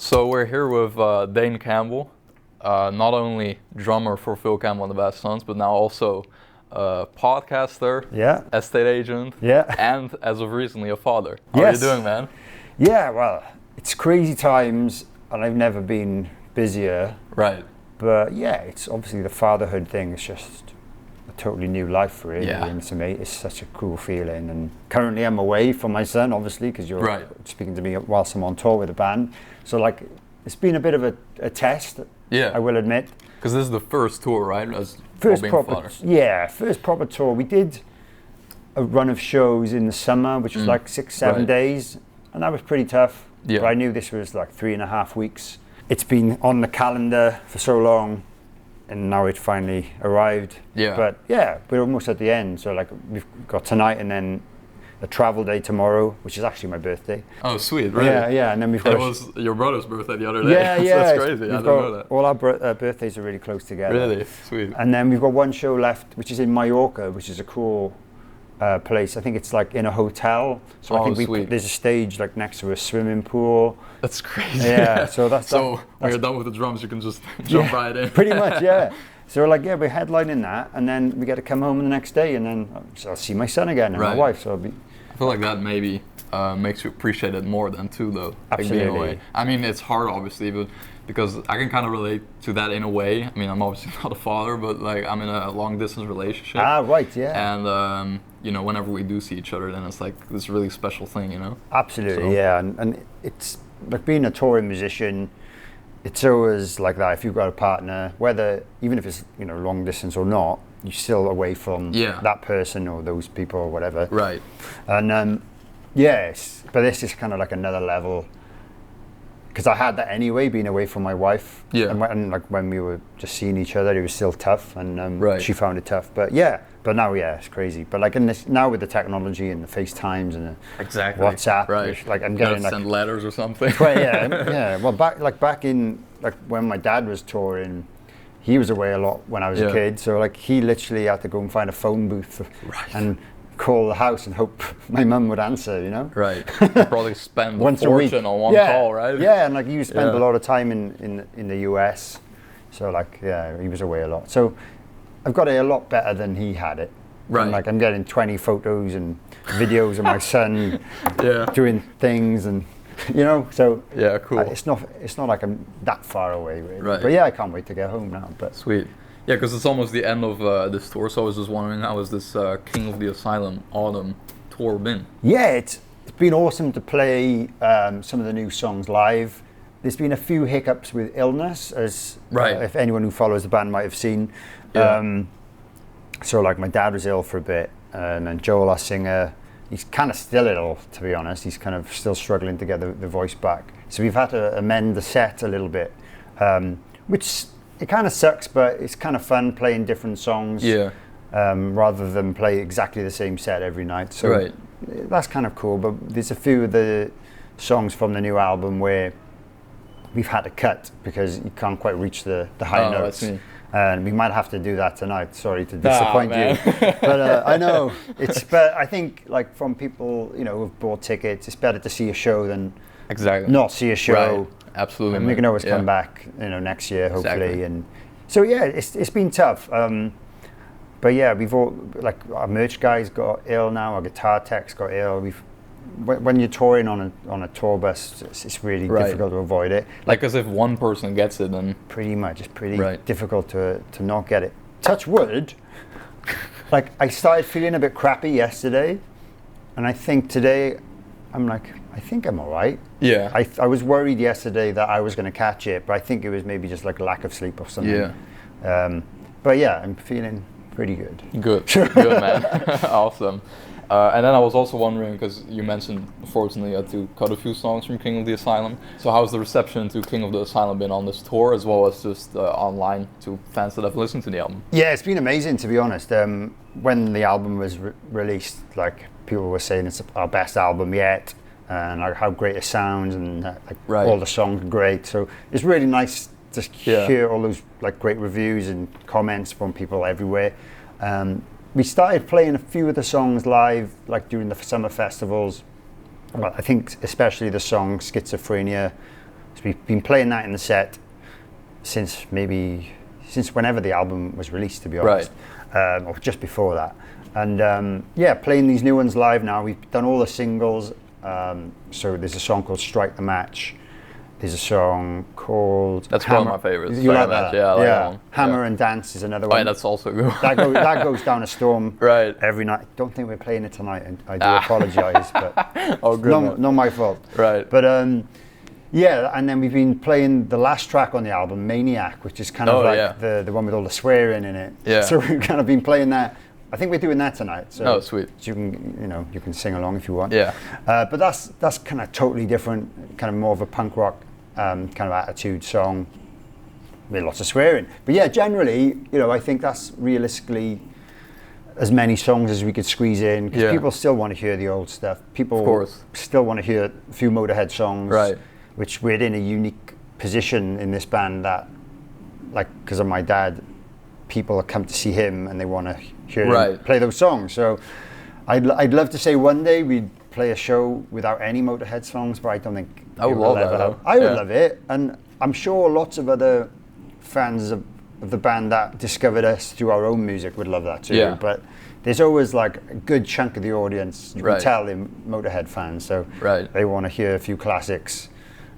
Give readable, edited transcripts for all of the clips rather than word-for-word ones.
So we're here with Dane Campbell, not only drummer for Phil Campbell and the Bad Sons, but now also podcaster, estate agent, and as of recently a father. How are you doing, man? Yeah, well, it's crazy times and I've never been busier. Right. But yeah, it's obviously the fatherhood thing is just a totally new life really. Yeah. And to me, it's such a cool feeling. And currently I'm away from my son, obviously, because you're speaking to me whilst I'm on tour with the band. So like, it's been a bit of a test, I will admit. Because this is the first tour, right? As first proper tour. We did a run of shows in the summer, which was like 6-7 days, and that was pretty tough. Yeah. But I knew this was like 3.5 weeks. It's been on the calendar for so long, and now it finally arrived. Yeah. But yeah, we're almost at the end. So like, we've got tonight and then a travel day tomorrow, which is actually my birthday. Oh, sweet, really? Yeah, and then we've got... It was your brother's birthday the other day. Yeah. That's crazy, I didn't know that. All our birthdays are really close together. Really? Sweet. And then we've got one show left, which is in Mallorca, which is a cool place. I think it's like in a hotel. So I think there's a stage like next to a swimming pool. That's crazy. Yeah, so that's... So when you're done with the drums, you can just jump right in. Pretty much, yeah. So we're like, we're headlining that, and then we get to come home the next day, and then I'll see my son again and my wife. So I feel like that maybe makes you appreciate it more than too, though. Absolutely. Like being away. I mean, it's hard, obviously, but because I can kind of relate to that in a way. I mean, I'm obviously not a father, but like I'm in a long distance relationship. Ah, right, yeah. And you know, whenever we do see each other, then it's like this really special thing, you know. Absolutely, so. Yeah, and it's like being a touring musician. It's always like that. If you've got a partner, even if it's long distance or not, you're still away from that person or those people or whatever. Right. And yes, but this is kind of like another level. Because I had that anyway, being away from my wife. Yeah. And like when we were just seeing each other, it was still tough, and she found it tough. But now it's crazy. But like now with the technology and the FaceTimes and the WhatsApp, like I'm getting like send letters or something. Yeah. Well, back in like when my dad was touring, he was away a lot when I was a kid. So like he literally had to go and find a phone booth and call the house and hope my mum would answer, Right. Probably spend a fortune on one call, right? Yeah, and like you spend a lot of time in the US. So like, he was away a lot. So I've got it a lot better than he had it. Right. And like I'm getting 20 photos and videos of my son doing things and so cool. It's not like I'm that far away really. Right. But I can't wait to get home now. But sweet. Yeah, because it's almost the end of this tour, so I was just wondering, how has this King of the Asylum autumn tour been? Yeah, it's been awesome to play some of the new songs live. There's been a few hiccups with illness, as if anyone who follows the band might have seen. Yeah. So like my dad was ill for a bit, and then Joel, our singer, he's kind of still ill, to be honest. He's kind of still struggling to get the voice back. So we've had to amend the set a little bit, which... It kind of sucks, but it's kind of fun playing different songs rather than play exactly the same set every night. So that's kind of cool. But there's a few of the songs from the new album where we've had to cut because you can't quite reach the high notes. And we might have to do that tonight. Sorry to disappoint you. But I know. But I think like from people who've bought tickets, it's better to see a show than not see a show. Right. Absolutely. And we can always come back, next year hopefully. Exactly. And so it's been tough. But we've all like our merch guys got ill now. Our guitar techs got ill. When you're touring on a tour bus, it's really difficult to avoid it. Like as if one person gets it, then pretty much it's pretty difficult to not get it. Touch wood. Like I started feeling a bit crappy yesterday, and I think today I'm like, I think I'm all right. Yeah. I was worried yesterday that I was going to catch it, but I think it was maybe just like lack of sleep or something. Yeah. But I'm feeling pretty good. Good, man. Awesome. And then I was also wondering, because you mentioned, unfortunately, you had to cut a few songs from King of the Asylum. So how's the reception to King of the Asylum been on this tour, as well as just online to fans that have listened to the album? Yeah, it's been amazing, to be honest. When the album was released, like people were saying it's our best album yet. And like how great it sounds, and all the songs are great. So it's really nice to hear all those like great reviews and comments from people everywhere. We started playing a few of the songs live, like during the summer festivals. Well, I think especially the song Schizophrenia So we've been playing that in the set since whenever the album was released, to be honest, or just before that. And playing these new ones live now. We've done all the singles. So there's a song called Strike the Match. There's a song called That's Hammer. one of my favorites. You like that? Yeah, I like that one. Hammer and Dance is another Oh, one. yeah, that's also good. that goes down a storm Right. every night. Don't think we're playing it tonight, and I do apologise, but Oh, good. not my fault. Right. But and then we've been playing the last track on the album, Maniac, which is kind of the one with all the swearing in it. Yeah. So we've kind of been playing that. I think we're doing that tonight. So Oh, sweet. you can sing along if you want. Yeah. But that's kind of totally different, kind of more of a punk rock kind of attitude song with lots of swearing. But yeah, generally, I think that's realistically as many songs as we could squeeze in, because people still want to hear the old stuff. People still want to hear a few Motörhead songs, right? Which we're in a unique position in this band that, like, because of my dad, people come to see him and they want to hear him play those songs. So I'd love to say one day we'd play a show without any Motörhead songs, but I don't think I would love that. I would love it, and I'm sure lots of other fans of the band that discovered us through our own music would love that too. Yeah. But there's always like a good chunk of the audience, you can tell, they're Motörhead fans, so they want to hear a few classics.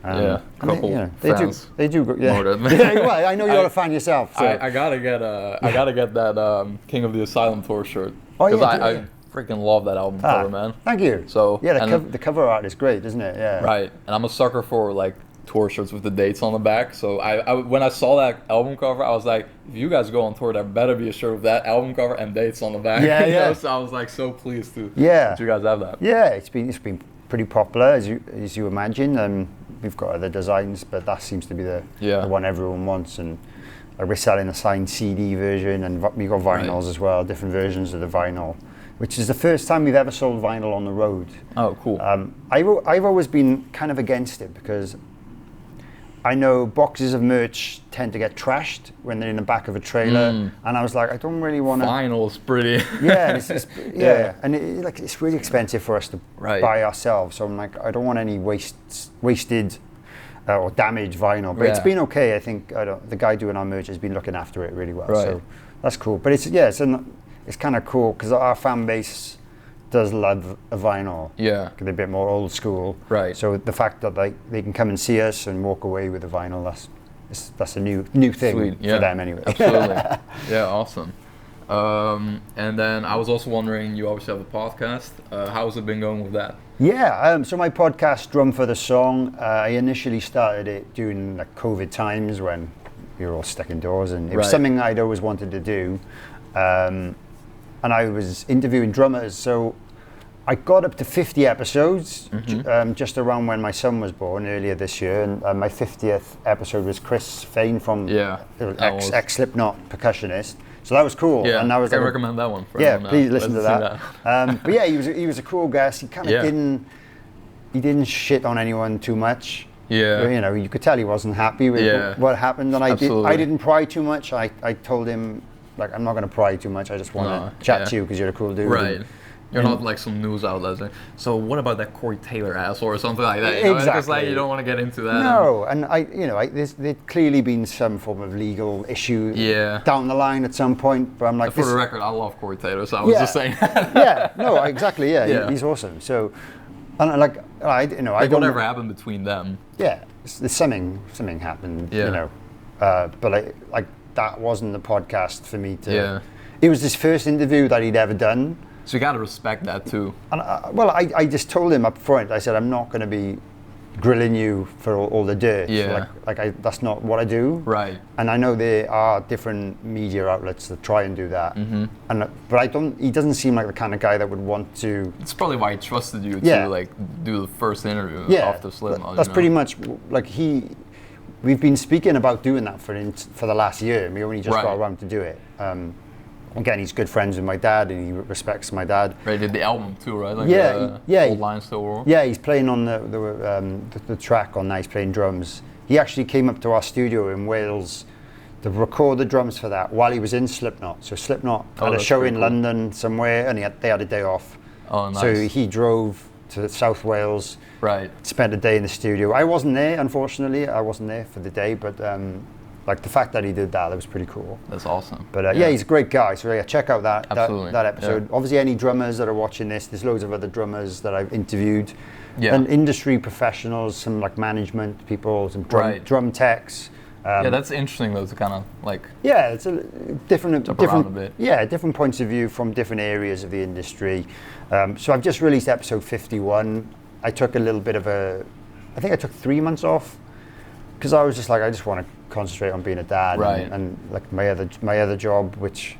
Couple fans. They do. Yeah. Well, I know you're a fan yourself. So. I gotta get that King of the Asylum tour shirt. Oh, because I freaking love that album cover, man. Thank you. So the cover art is great, isn't it? Yeah. Right, and I'm a sucker for like tour shirts with the dates on the back. So I when I saw that album cover, I was like, if you guys go on tour, there better be a shirt with that album cover and dates on the back. Yeah. So I was like so pleased that you guys have that. Yeah, it's been pretty popular as you imagine. We've got other designs, but that seems to be the one everyone wants. And we're selling a signed CD version, and we got vinyls as well, different versions of the vinyl, which is the first time we've ever sold vinyl on the road. Oh, cool. I've always been kind of against it, because I know boxes of merch tend to get trashed when they're in the back of a trailer, and I was like, I don't really want to. Vinyl's pretty. And it's really expensive for us to buy ourselves. So I'm like, I don't want any wasted or damaged vinyl. But it's been okay. I think the guy doing our merch has been looking after it really well. So that's cool. But it's kind of cool because our fan base does love a vinyl. Yeah. They're a bit more old school. Right. So the fact that they can come and see us and walk away with a vinyl, that's a new thing for them anyway. Absolutely. Yeah, awesome. And then I was also wondering, you obviously have a podcast. How's it been going with that? Yeah, so my podcast, Drum for the Song, I initially started it during like COVID times when we were all stuck indoors, and it was something I'd always wanted to do. And I was interviewing drummers, so I got up to 50 episodes just around when my son was born earlier this year, and my 50th episode was Chris Fain from ex-Slipknot percussionist. So that was cool. Yeah, and that was I recommend that one. For please listen to that. But yeah, he was a cool guest. He kind of didn't shit on anyone too much. Yeah, but, you could tell he wasn't happy with what happened, and I didn't pry too much. I told him, like, I'm not going to pry too much. I just want to chat to you because you're a cool dude. Right. You're not like some news outlet. So what about that Corey Taylor asshole or something like that? Exactly. It's like you don't want to get into that. No, and there's clearly been some form of legal issue down the line at some point. But I'm like, for the record, I love Corey Taylor, so I was just saying. Exactly. Yeah, he's awesome. So, and I don't. Whatever happened between them. Yeah, there's something happened. But like that wasn't the podcast for me to. Yeah. It was his first interview that he'd ever done. So you got to respect that too. And I just told him up front. I said, I'm not going to be grilling you for all the dirt. Yeah. That's not what I do. Right. And I know there are different media outlets that try and do that. Mm-hmm. But he doesn't seem like the kind of guy that would want to. It's probably why he trusted you to like do the first interview after Slipknot. That's pretty much like we've been speaking about doing that for the last year, and we only just got around to do it. Again, he's good friends with my dad, and he respects my dad. Right, he did the album too, right? Like Old Line Still Roar. Yeah, he's playing on the track on that. He's playing drums. He actually came up to our studio in Wales to record the drums for that while he was in Slipknot. So Slipknot had a show in London somewhere, and they had a day off. Oh, nice. So he drove to South Wales. Right. Spent a day in the studio. I wasn't there, unfortunately. I wasn't there for the day, but like the fact that he did that was pretty cool. That's awesome. But yeah, he's a great guy. So yeah, check out that episode. Yeah. Obviously, any drummers that are watching this, there's loads of other drummers that I've interviewed. Yeah. And industry professionals, some like management people, some drum techs. Yeah, that's interesting though, to kind of like. Yeah, it's a different around a bit. Yeah, different points of view from different areas of the industry. So I've just released episode 51. I took a little bit of I think I took 3 months off because I was just like, I just want to concentrate on being a dad and like my other job, which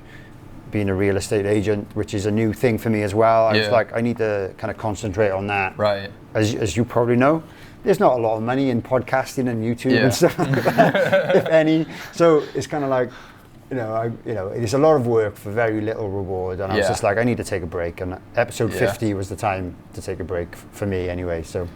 being a real estate agent, which is a new thing for me as well. I was like, I need to kind of concentrate on that. Right. As you probably know, there's not a lot of money in podcasting and YouTube and stuff like that, if any. So it's kind of like, it's a lot of work for very little reward. And I was just like, I need to take a break. And episode 50 was the time to take a break for me anyway. So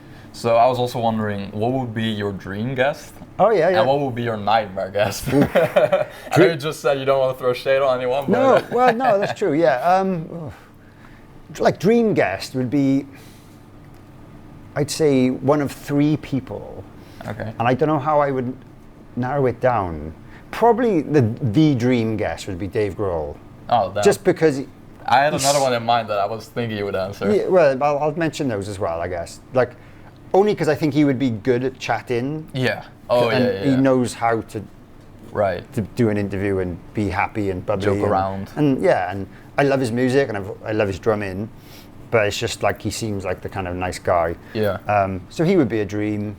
I was also wondering, what would be your dream guest? Oh yeah. And what would be your nightmare guest? I know you just said you don't want to throw shade on anyone. No, well, no, that's true. Yeah, like dream guest would be, I'd say one of 3 people. Okay. And I don't know how I would narrow it down. Probably the dream guest would be Dave Grohl. Oh, damn. Just because I had another one in mind that I was thinking you would answer. Yeah, well, I'll mention those as well, I guess. Like, only because I think he would be good at chatting. Yeah. Oh, and he knows how to do an interview and be happy and bubbly. Joke around. And I love his music and I love his drumming, but it's just like he seems like the kind of nice guy. Yeah. So he would be a dream,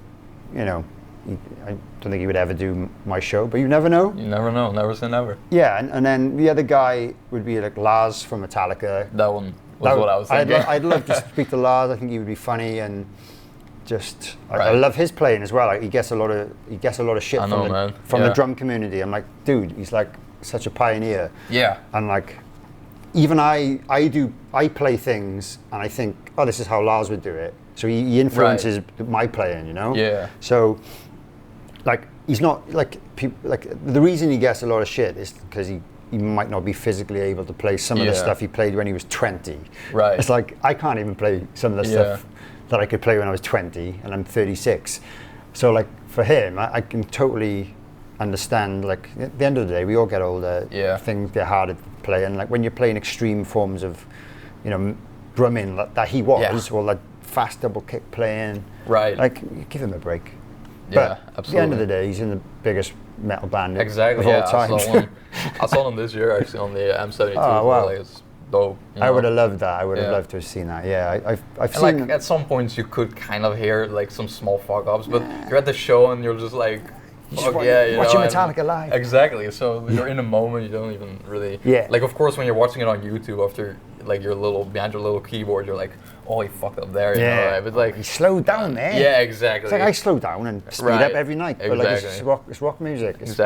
I don't think he would ever do my show, but you never know. You never know, never say never. Yeah, and then the other guy would be like Lars from Metallica. That one was what I was thinking. I'd love to speak to Lars. I think he would be funny and just I love his playing as well. Like, he gets a lot of shit from the drum community. I'm like, dude, he's like such a pioneer. Yeah. And like, even I play things and I think, oh, this is how Lars would do it. So he influences my playing, Yeah. So, like, he's not like the reason he gets a lot of shit is because he might not be physically able to play some of the stuff he played when he was 20. Right. It's like I can't even play some of the stuff that I could play when I was 20, and I'm 36. So like for him, I can totally understand. Like at the end of the day, we all get older. Yeah. Things get harder to play, and like when you're playing extreme forms of, drumming that he was, or like fast double kick playing. Right. Like, give him a break. Yeah, but absolutely. At the end of the day, he's in the biggest metal band of all time. I saw him this year actually on the M72. Oh, wow. Like, it's dope. I would have loved that. I would have loved to have seen that. Yeah, I've seen. Like at some points you could kind of hear like some small fuck ups, but you're at the show and you're just like, fuck yeah, watching Metallica live. Exactly. So you're in a moment, you don't even really. Yeah. Like of course when you're watching it on YouTube after like behind your little keyboard, you're like, oh, he fucked up there. You know, right? But like he slowed down there. Yeah, exactly. It's like I slow down and speed up every night. But like it's rock music. It's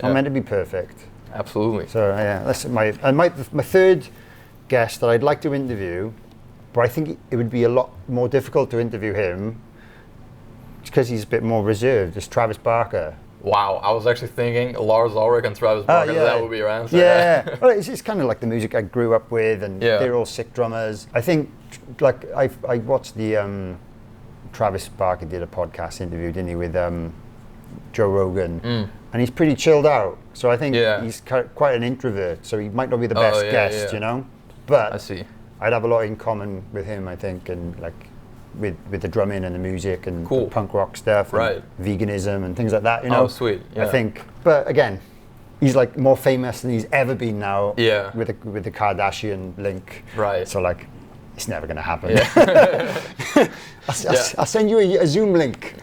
not meant to be perfect. Absolutely. So yeah, that's my third guest that I'd like to interview, but I think it would be a lot more difficult to interview him because he's a bit more reserved. It's Travis Barker. Wow, I was actually thinking Lars Ulrich and Travis Barker, that would be your answer. Yeah, well, it's kind of like the music I grew up with, and they're all sick drummers. I think, like, I watched the, Travis Barker did a podcast interview, didn't he, with Joe Rogan, and he's pretty chilled out. So I think he's quite an introvert, so he might not be the best guest, But I see. I'd have a lot in common with him, I think, and like, with the drumming and the music and the punk rock stuff and veganism and things like that, Oh, sweet. Yeah. I think, but again, he's like more famous than he's ever been now. Yeah. With the Kardashian link. Right. So like, it's never gonna happen. Yeah. I'll send you a Zoom link,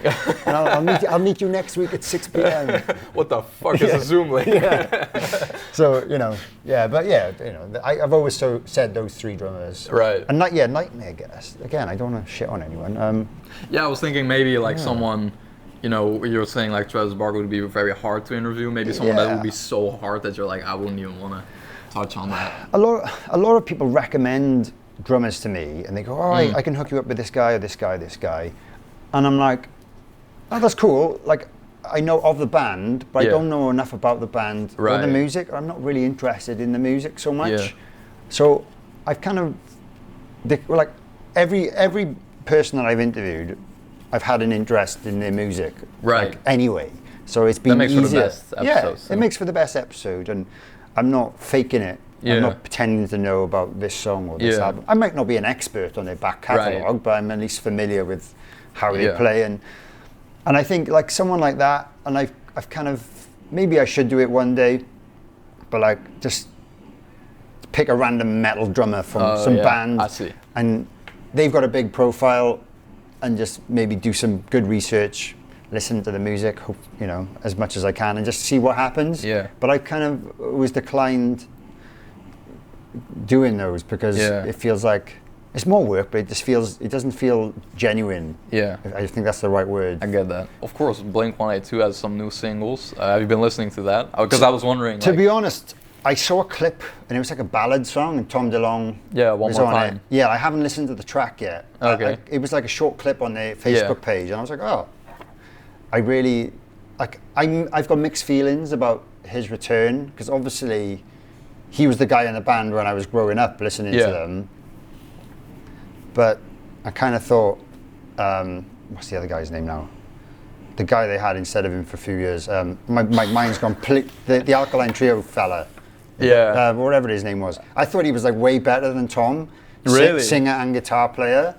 and I'll meet you next week at 6 p.m. What the fuck is a Zoom link? So I've always said those 3 drummers. Right. And nightmare guest. Again, I don't want to shit on anyone. Yeah, I was thinking maybe like someone, you were saying like Travis Barker would be very hard to interview. Maybe someone that would be so hard that you're like, I wouldn't even want to touch on that. A lot of people recommend drummers to me, and they go, "Oh, I can hook you up with this guy or this guy, this guy," and I'm like, "Oh, that's cool." Like, I know of the band, but I don't know enough about the band or the music. I'm not really interested in the music so much. So I've kind of like every person that I've interviewed, I've had an interest in their music, Right. like, anyway. So it's been That makes easier. for the best episode. Yeah, it makes for the best episode, and I'm not faking it. Yeah. I'm not pretending to know about this song or this Yeah. album. I might not be an expert on their back catalogue, Right. but I'm at least familiar with how they Yeah. play, and I think like someone like that, and I've kind of, maybe I should do it one day, but like just pick a random metal drummer from some band, I see. and they've got a big profile, and just maybe do some good research, listen to the music, hope, you know, as much as I can, and just see what happens. Yeah. But I kind of was declined doing those because it feels like it's more work, but it doesn't feel genuine. Yeah. I think that's the right word. I get that. Of course, Blink-182 has some new singles. Have you been listening to that? Because I was wondering. To be honest, I saw a clip and it was like a ballad song, and Tom DeLonge One was More on Time. it. Yeah, I haven't listened to the track yet. Okay. It was like a short clip on their Facebook page, and I was like, oh, I really like. I've got mixed feelings about his return, because obviously he was the guy in the band when I was growing up listening to them. But I kind of thought, what's the other guy's name now? The guy they had instead of him for a few years. My mind's gone. The Alkaline Trio fella. Yeah. Whatever his name was. I thought he was like way better than Tom. Really? Singer and guitar player,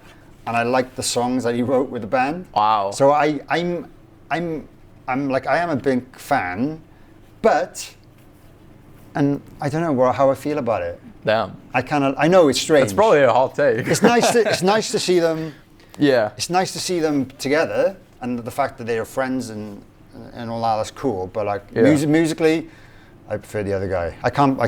and I liked the songs that he wrote with the band. Wow. So I'm like, I am a big fan, but, and I don't know how I feel about it. Damn. I know it's strange. It's probably a hot take. It's nice to see them. Yeah. It's nice to see them together, and the fact that they are friends and all that's cool. But like musically, I prefer the other guy. I can't.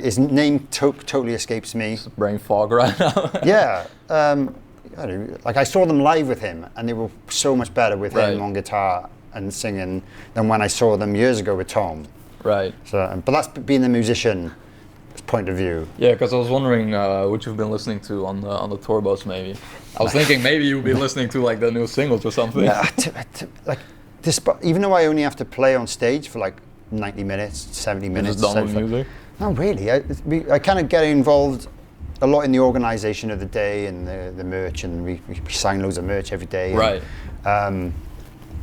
His name totally escapes me. It's brain fog right now. Yeah. I saw them live with him, and they were so much better with him on guitar and singing than when I saw them years ago with Tom. Right. So, but that's being the musician point of view. Yeah, because I was wondering what you've been listening to on the tour bus. Maybe I was thinking maybe you'd be listening to like the new singles or something. Yeah, like this. Even though I only have to play on stage for like 90 minutes, 70 minutes. Just done with music? Not really. I kind of get involved a lot in the organisation of the day and the merch, and we sign loads of merch every day. Right. And,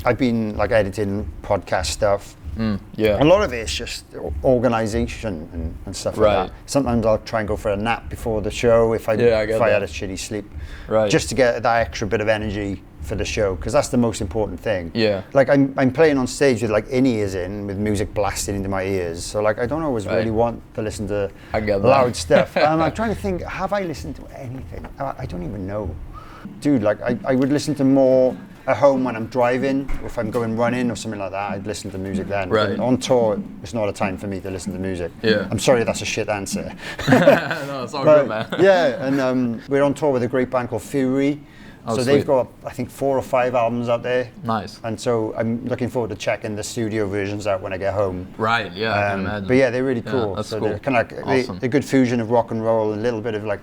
I've been like editing podcast stuff. Yeah. A lot of it's just organisation and stuff like that. Sometimes I'll try and go for a nap before the show if I had a shitty sleep. Right. Just to get that extra bit of energy for the show, because that's the most important thing. Yeah. Like I'm playing on stage with like in-ears in, with music blasting into my ears. So like I don't always really want to listen to loud stuff. I'm trying to think, have I listened to anything? I don't even know. Dude, like I would listen to more at home when I'm driving, or if I'm going running or something like that, I'd listen to music then. Right. But on tour, it's not a time for me to listen to music. Yeah. I'm sorry, that's a shit answer. No, it's all good, man. Yeah, and we're on tour with a great band called Fury. So they've got, I think, 4 or 5 albums out there. Nice. And so I'm looking forward to checking the studio versions out when I get home. Right, yeah, I can imagine. But yeah, they're really cool. That's so cool. they're kind of like a good fusion of rock and roll, and a little bit of like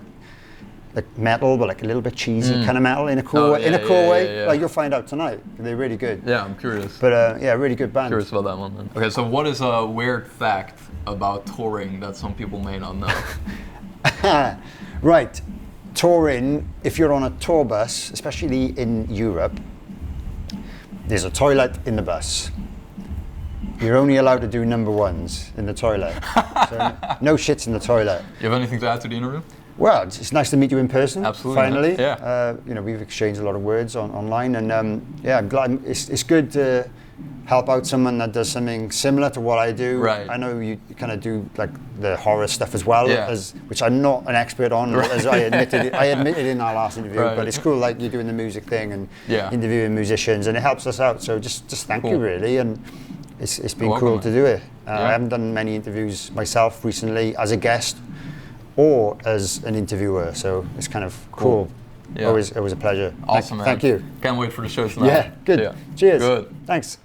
metal, but like a little bit cheesy kind of metal in a cool way. Yeah. Like you'll find out tonight. They're really good. Yeah, I'm curious. But yeah, really good band. Curious about that one then. Okay, so what is a weird fact about touring that some people may not know? Right. Touring, if you're on a tour bus, especially in Europe, there's a toilet in the bus. You're only allowed to do number ones in the toilet. So no shits in the toilet. You have anything to add to the interview? Well, it's nice to meet you in person. Absolutely. Finally, Yeah. We've exchanged a lot of words online, and yeah, I'm glad. It's good to help out someone that does something similar to what I do. Right. I know you kind of do like the horror stuff as well, which I'm not an expert on, as I admitted in our last interview. Right. But it's cool, like you're doing the music thing and interviewing musicians, and it helps us out. So just thank you, really, and it's been cool to do it. I haven't done many interviews myself recently as a guest or as an interviewer, so it's kind of cool. Yeah. Always a pleasure. Awesome, man. Thank you. Can't wait for the show tonight. Yeah, good. Yeah. Cheers. Good. Thanks.